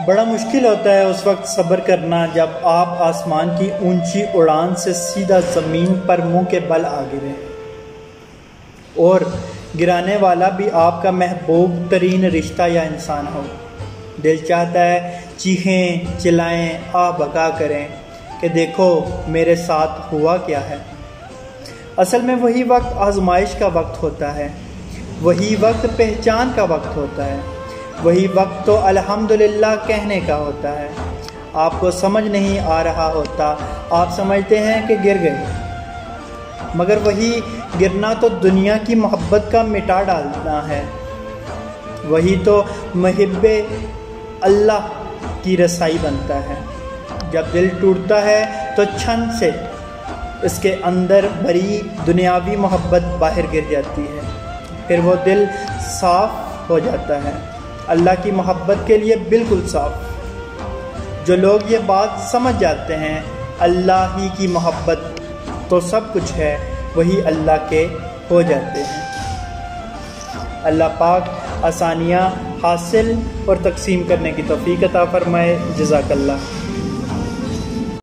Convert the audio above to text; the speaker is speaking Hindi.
बड़ा मुश्किल होता है उस वक्त सब्र करना जब आप आसमान की ऊंची उड़ान से सीधा ज़मीन पर मुंह के बल आ गिरे और गिराने वाला भी आपका महबूब तरीन रिश्ता या इंसान हो। दिल चाहता है चीखें चिल्लाएं आ बका करें कि देखो मेरे साथ हुआ क्या है। असल में वही वक्त आजमाइश का वक्त होता है, वही वक्त पहचान का वक्त होता है, वही वक्त तो अल्हम्दुलिल्लाह कहने का होता है। आपको समझ नहीं आ रहा होता, आप समझते हैं कि गिर गए, मगर वही गिरना तो दुनिया की मोहब्बत का मिटा डालना है। वही तो मुहिब्बे अल्लाह की रसाई बनता है। जब दिल टूटता है तो क्षण से इसके अंदर भरी दुनियावी मोहब्बत बाहर गिर जाती है, फिर वो दिल साफ हो जाता है, अल्लाह की मोहब्बत के लिए बिल्कुल साफ। जो लोग ये बात समझ जाते हैं अल्लाह ही की मोहब्बत तो सब कुछ है, वही अल्लाह के हो जाते हैं। अल्लाह पाक आसानियाँ हासिल और तकसीम करने की तौफीक अता फरमाए। जज़ाकल्लाह।